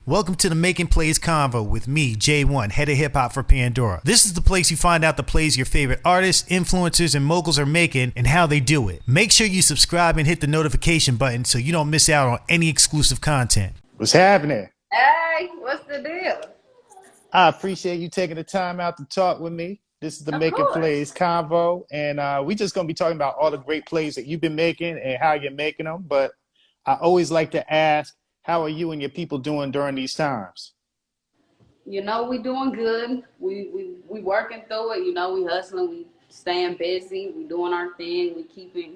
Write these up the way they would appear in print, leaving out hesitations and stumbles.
Welcome to the Making Plays Convo with me, J1, head of hip hop for Pandora. This is the place you find out the plays your favorite artists, influencers, and moguls are making and how they do it. Make sure you subscribe and hit the notification button so you don't miss out on any exclusive content. What's happening? Hey, what's the deal? I appreciate you taking the time out to talk with me. This is the Making Plays Convo, and we just going to be talking about all the great plays that you've been making and how you're making them. But I always like to ask, how are you and your people doing during these times? You know, we doing good. We working through it. You know, we hustling. We staying busy. We doing our thing. We keeping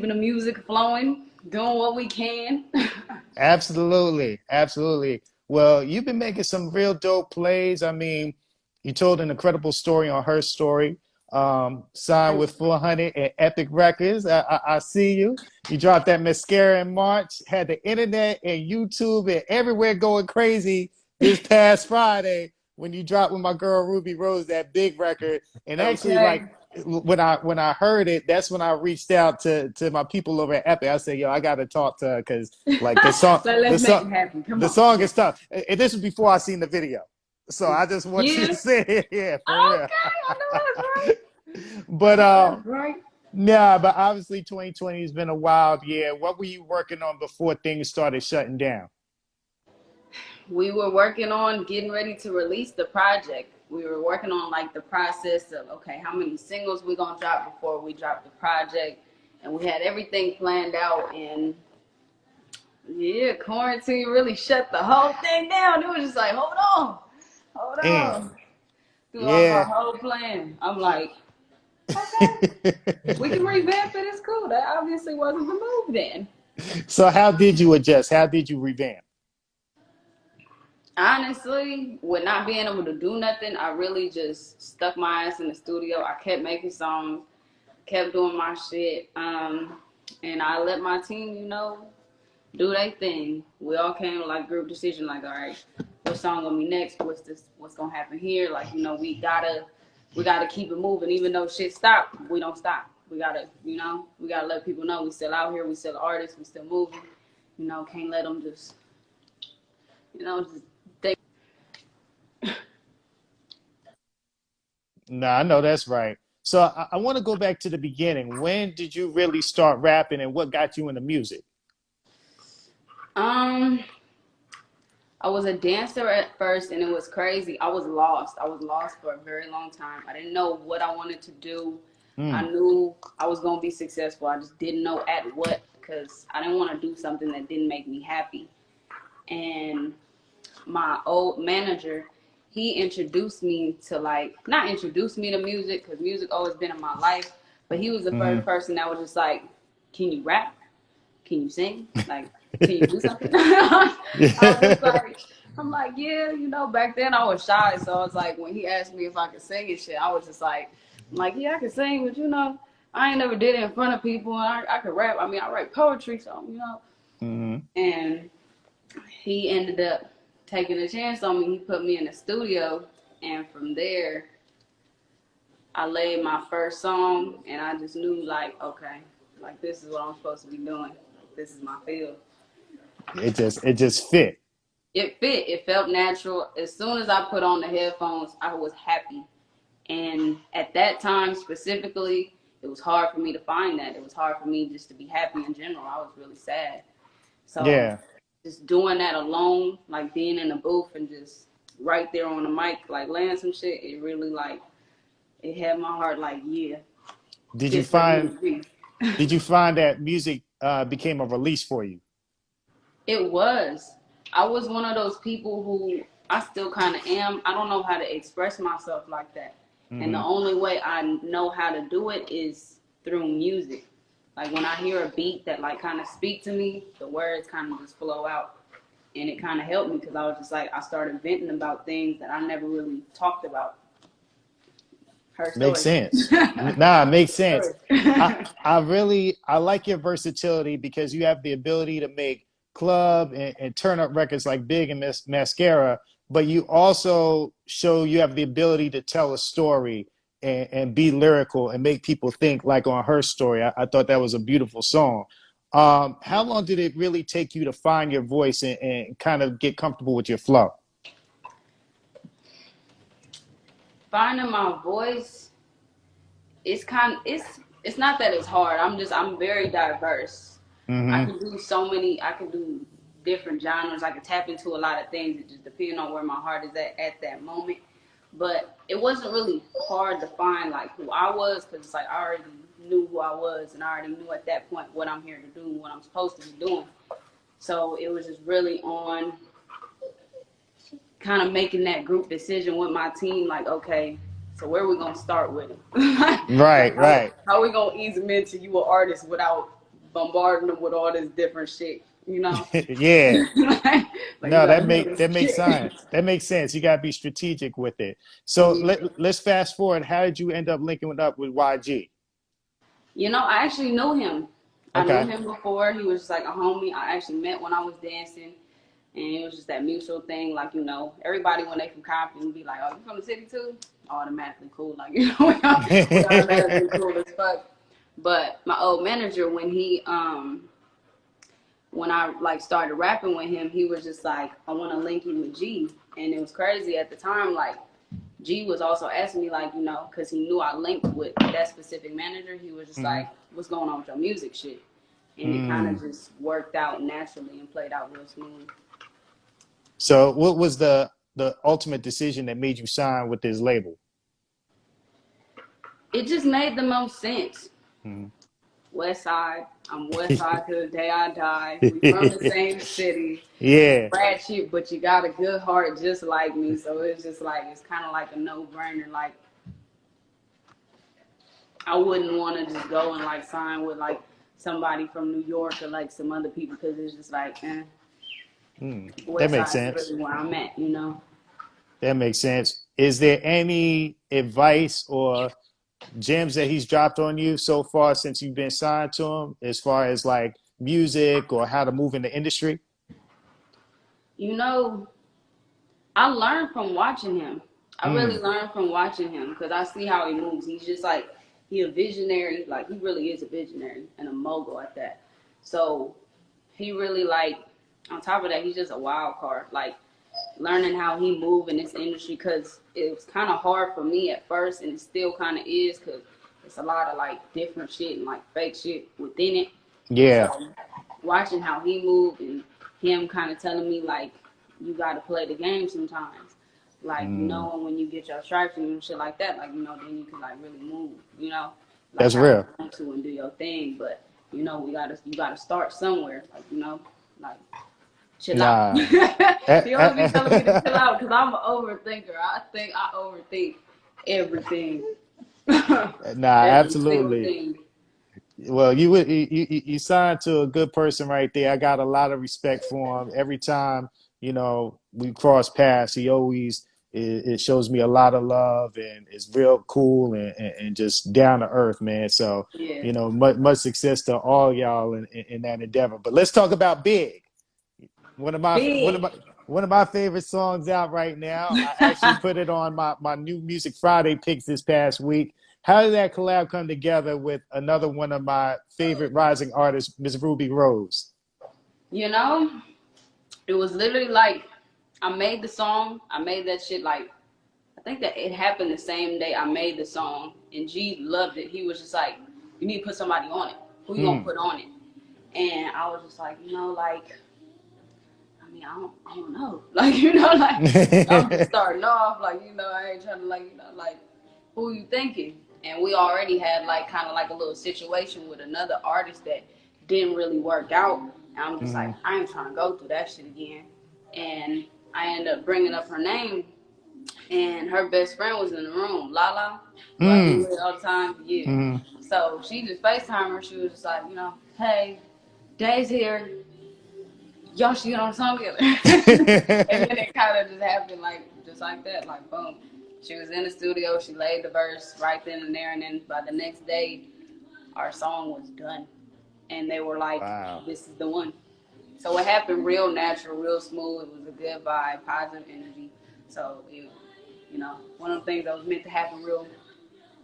the music flowing, doing what we can. Absolutely, absolutely. Well, you've been making some real dope plays. I mean, you told an incredible story on Her Story. Signed with 400 and Epic Records. I see you. You dropped that Mascara in March, had the internet and YouTube and everywhere going crazy this past Friday when you dropped with my girl Rubi Rose that big record. And actually, like when I heard it, that's when I reached out to my people over at Epic. I said, yo, I gotta talk to her because like the song, the song is tough. And this was before I seen the video. So I just want you to say it. Yeah, for real. I know that's right. But right. yeah, but obviously 2020 has been a wild year. What were you working on before things started shutting down? We were working on getting ready to release the project. We were working on like the process of, okay, how many singles we gonna drop before we drop the project. And we had everything planned out, and yeah, quarantine really shut the whole thing down. It was just like, hold on. Through our whole plan. I'm like, okay, we can revamp it. It's cool. That obviously wasn't the move then. So how did you adjust? How did you revamp? Honestly, with not being able to do nothing, I really just stuck my ass in the studio. I kept making songs, kept doing my shit, and I let my team, you know, do their thing. We all came to like group decision, like, all right, what song gonna be next? What's gonna happen here? Like, you know, we gotta keep it moving. Even though shit stopped, we don't stop. We gotta let people know we still out here, we still artists, we still moving. You know, can't let them just, just think. No, I know that's right. So I want to go back to the beginning. When did you really start rapping, and what got you into music? I was a dancer at first, and it was crazy. I was lost. I was lost for a very long time. I didn't know what I wanted to do. I knew I was going to be successful. I just didn't know at what, because I didn't want to do something that didn't make me happy. And my old manager, he introduced me to not introduced me to music, because music always been in my life, but he was the first person that was just like, can you rap? Can you sing? Like, can you do something? I'm like, yeah, back then I was shy. So I was like, when he asked me if I could sing and shit, I was just like, yeah, I can sing, but I ain't never did it in front of people. And I could rap. I mean, I write poetry, so, And he ended up taking a chance on me. He put me in the studio. And from there, I laid my first song, and I just knew, like, okay, like, this is what I'm supposed to be doing. This is my field. It just fit. It fit. It felt natural. As soon as I put on the headphones, I was happy. And at that time specifically, it was hard for me to find that. It was hard for me just to be happy in general. I was really sad. So just doing that alone, like being in the booth and just right there on the mic, like laying some shit, it really it had my heart like, yeah. Did you find that music became a release for you? It was. I was one of those people who, I still kind of am. I don't know how to express myself like that. And the only way I know how to do it is through music. Like when I hear a beat that like kind of speak to me, the words kind of just flow out. And it kind of helped me, because I was just like, I started venting about things that I never really talked about. Makes sense. Nah, it makes sense. I like your versatility, because you have the ability to make club and turn up records like Big and Mascara, but you also show you have the ability to tell a story and be lyrical and make people think, like on Her Story. I thought that was a beautiful song. How long did it really take you to find your voice and kind of get comfortable with your flow? Finding my voice, it's not that it's hard. I'm very diverse. Mm-hmm. I could do different genres. I could tap into a lot of things. It just depends on where my heart is at that moment. But it wasn't really hard to find like who I was, because it's like I already knew who I was, and I already knew at that point what I'm here to do, what I'm supposed to be doing. So it was just really on kind of making that group decision with my team, like, okay, so where are we gonna start with him? Right, Like, right. how are we gonna ease them into you an artist without bombarding them with all this different shit, you know? Yeah. Like you No, gotta know that this makes shit. sense. That makes sense. You gotta be strategic with it. So Yeah. let's fast forward. How did you end up linking up with YG? You know, I actually knew him. I knew Okay. him before. He was just like a homie. I actually met when I was dancing. And it was just that mutual thing. Like, you know, everybody when they from Compton be like, oh, you from the city too? Automatically cool. Like, you know, we automatically cool as fuck. But my old manager, when I like started rapping with him, he was just like, I want to link you with G. And it was crazy at the time. Like, G was also asking me, like, you know, because he knew I linked with that specific manager. He was just Mhm. like, what's going on with your music shit? And it kind of Mm. just worked out naturally and played out real smooth. So what was the ultimate decision that made you sign with this label? It just made the most sense. Mhm. West Side. I'm West Side to the day I die. We from the same city. Yeah. Ratchet, but you got a good heart just like me. So it's just like, it's kind of like a no-brainer. Like, I wouldn't want to just go and like sign with like somebody from New York or like some other people, because it's just like, Mm. That West makes Side is sense. really where I'm at, you know? That makes sense. Is there any advice or gems that he's dropped on you so far since you've been signed to him, as far as like music or how to move in the industry? You know, I learned from watching him. I really Mm. learned from watching him because I see how he moves. He's just like, he a visionary. Like, he really is a visionary and a mogul at that. So he really like, on top of that, he's just a wild card. Like, learning how he move in this industry, because it was kind of hard for me at first, and it still kind of is, because it's a lot of like different shit and like fake shit within it. Yeah. So watching how he moved and him kind of telling me like, you got to play the game sometimes, like, you Mm. know, when you get your stripes and shit like that, like, you know, then you can like really move, you know, like That's how you real. want to and do your thing. But you know, you gotta start somewhere, like, you know, like, chill out. Nah. He always be telling me to chill out because I'm an overthinker. I think I overthink everything. Nah, Every single absolutely. thing. Well, you signed to a good person right there. I got a lot of respect for him. Every time we cross paths, he always it shows me a lot of love and is real cool and just down to earth, man. So Yeah. much success to all y'all in that endeavor. But let's talk about Big. One of my one of Big. my one of my favorite songs out right now. I actually put it on my new Music Friday picks this past week. How did that collab come together with another one of my favorite rising artists, Miss Rubi Rose? You know, it was literally like, I made the song. I made that shit like, I think that it happened the same day I made the song, and G loved it. He was just like, you need to put somebody on it. Who you gonna Hmm. put on it? And I was just like, you know, like, I mean, I don't know. Like, you know, like, I'm just starting off. Like, you know, I ain't trying to, like, you know, like, who you thinking? And we already had, like, kind of like a little situation with another artist that didn't really work out. And I'm just like, Hmm. I ain't trying to go through that shit again. And I ended up bringing up her name, and her best friend was in the room, Lala, who I be Hmm. with all the time. Yeah. Hmm. So she just FaceTimed her. She was just like, you know, hey, Day's here, y'all should get on a song together. And then it kind of just happened, like, just like that, like, boom. She was in the studio, she laid the verse right then and there, and then by the next day, our song was done. And they were like, Wow. this is the one. So it happened real natural, real smooth. It was a good vibe, positive energy. So, one of the things that was meant to happen real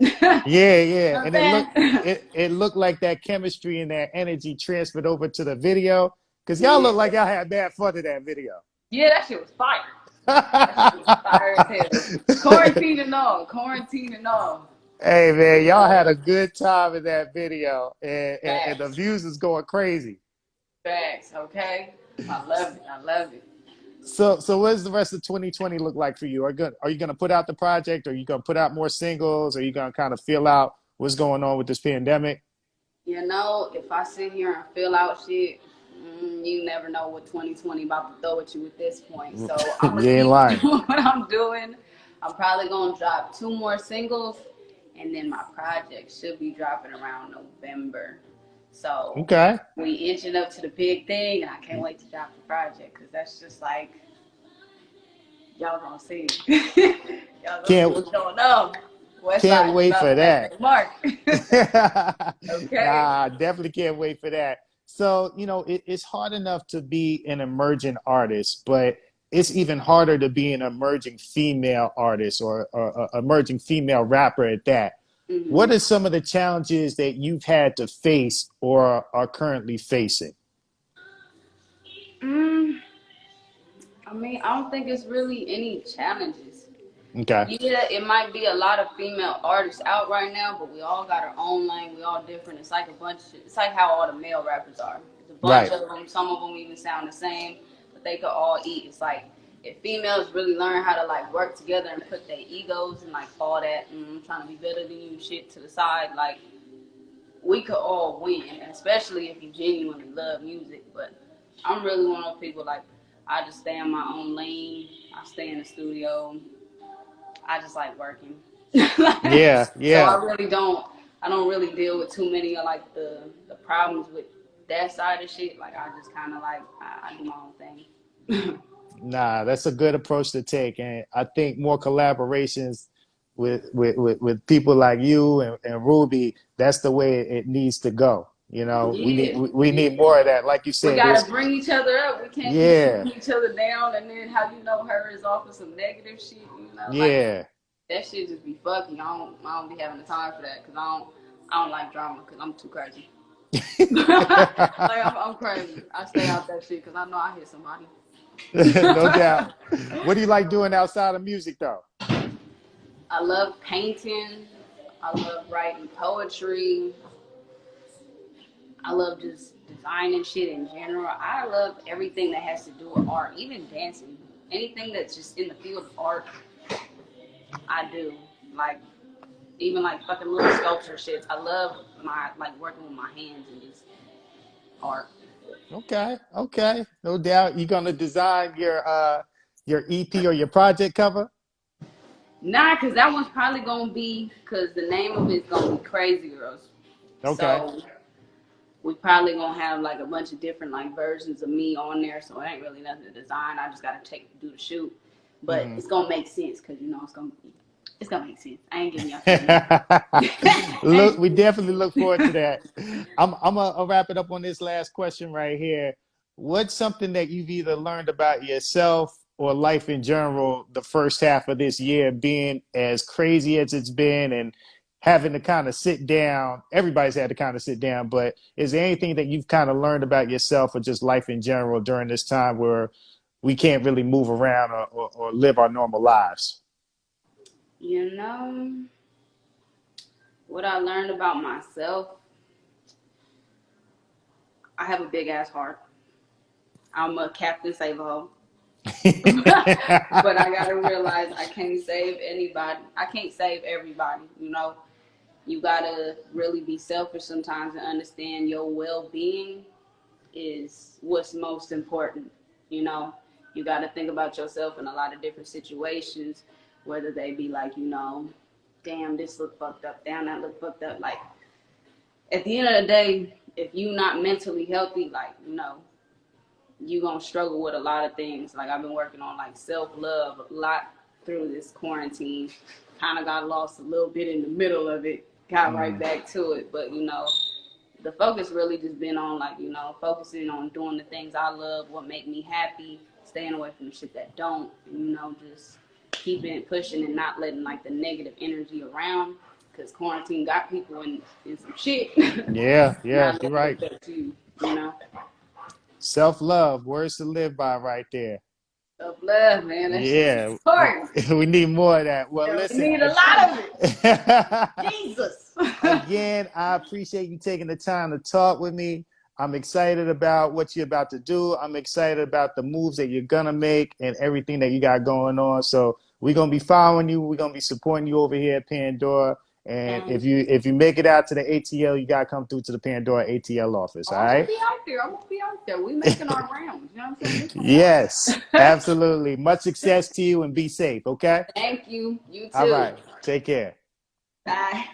Yeah, yeah. I'm And saying? it looked like that chemistry and that energy transferred over to the video. Cause y'all Yeah. look like y'all had bad fun in that video. Yeah, that shit was fire. That shit was fire as hell. Quarantine and all. Quarantine and all. Hey man, y'all Uh, had a good time in that video, and the facts. views is going crazy. Facts. Okay. I love it. I love it. So what does the rest of 2020 look like for you? Are you gonna put out the project? Are you gonna put out more singles? Are you gonna kind of feel out what's going on with this pandemic? You know, if I sit here and fill out shit, you never know what 2020 about to throw at you at this point. So I'm You gonna ain't keep lying. doing what I'm doing. I'm probably gonna drop 2 more singles, and then my project should be dropping around November. So Okay. we inching up to the big thing, and I can't wait to drop the project because that's just like y'all gonna see. Y'all gonna see Can't what's going on. West can't Side is wait for dropping that that. big mark. Okay. Nah, definitely can't wait for that. So, it's hard enough to be an emerging artist, but it's even harder to be an emerging female artist or a emerging female rapper at that. What Mm-hmm. are some of the challenges that you've had to face or are currently facing? Mm, I mean, I don't think it's really any challenges. Okay. Yeah, it might be a lot of female artists out right now, but we all got our own lane. We all different. It's like a bunch of, it's like how all the male rappers are. It's a bunch Right. of them. Some of them even sound the same, but they could all eat. It's like if females really learn how to like work together and put their egos and like all that, I'm trying to be better than you shit to the side, like we could all win, especially if you genuinely love music. But I'm really one of those people like I just stay in my own lane. I stay in the studio. I just like working. Yeah, So yeah. I don't really deal with too many of like the problems with that side of shit. Like I just kind of like I do my own thing. Nah, that's a good approach to take, and I think more collaborations with people like you and Ruby. That's the way it needs to go. Yeah, We need yeah. more of that. Like you We said, gotta there's bring each other up. We can't be yeah, shooting each other down, and then how you know her is off of some negative shit. Like yeah. that shit just be fucking. I don't be having the time for that because I don't like drama because I'm too crazy. Like I'm crazy. I stay out that shit because I know I hit somebody. No doubt. What do you like doing outside of music, though? I love painting. I love writing poetry. I love just designing shit in general. I love everything that has to do with art, even dancing. Anything that's just in the field of art, I do. Like even like fucking little sculpture shits. I love my like working with my hands and just art. Okay, okay, no doubt. You gonna design your EP or your project cover? Nah, cause that one's probably gonna be cause the name of it's gonna be Crazy Girls. Okay. So we probably gonna have like a bunch of different like versions of me on there. So it ain't really nothing to design. I just gotta do the shoot. But Mhm. it's gonna make sense because it's gonna make sense. I ain't giving y'all shit now. Look, we definitely look forward to that. I'll wrap it up on this last question right here. What's something that you've either learned about yourself or life in general the first half of this year, being as crazy as it's been and having to kind of sit down? Everybody's had to kind of sit down, but is there anything that you've kind of learned about yourself or just life in general during this time where we can't really move around or live our normal lives? You know what I learned about myself? I have a big ass heart. I'm a Captain Save a Hoe. But I gotta realize I can't save anybody. I can't save everybody, You gotta really be selfish sometimes and understand your well being is what's most important. You know, you got to think about yourself in a lot of different situations, whether they be like, damn, this look fucked up, damn, that look fucked up. Like, at the end of the day, if you not mentally healthy, like, you gonna struggle with a lot of things. Like, I've been working on like self love a lot through this quarantine. Kind of got lost a little bit in the middle of it, got right Mm. back to it, but the focus really just been on like focusing on doing the things I love, what make me happy, staying away from the shit that don't, just keeping it pushing and not letting like the negative energy around. because quarantine got people in some shit. Yeah, yeah, Not you're let it right. affect you, you know. Self-love, words to live by right there. Self love, man. That shit is Yeah, important. we need more of that. Well, Yeah, we listen. need a lot of it. Jesus. Again, I appreciate you taking the time to talk with me. I'm excited about what you're about to do. I'm excited about the moves that you're gonna make and everything that you got going on. So we're gonna be following you. We're gonna be supporting you over here at Pandora. And Thank if you make it out to the ATL, you gotta come through to the Pandora ATL office. Oh, All I'm gonna right? be out there. I'm gonna be out there. We making our rounds. You know what I'm saying? This Yes, absolutely. Much success to you and be safe. Okay. Thank you. You All too. right. Take care. Bye.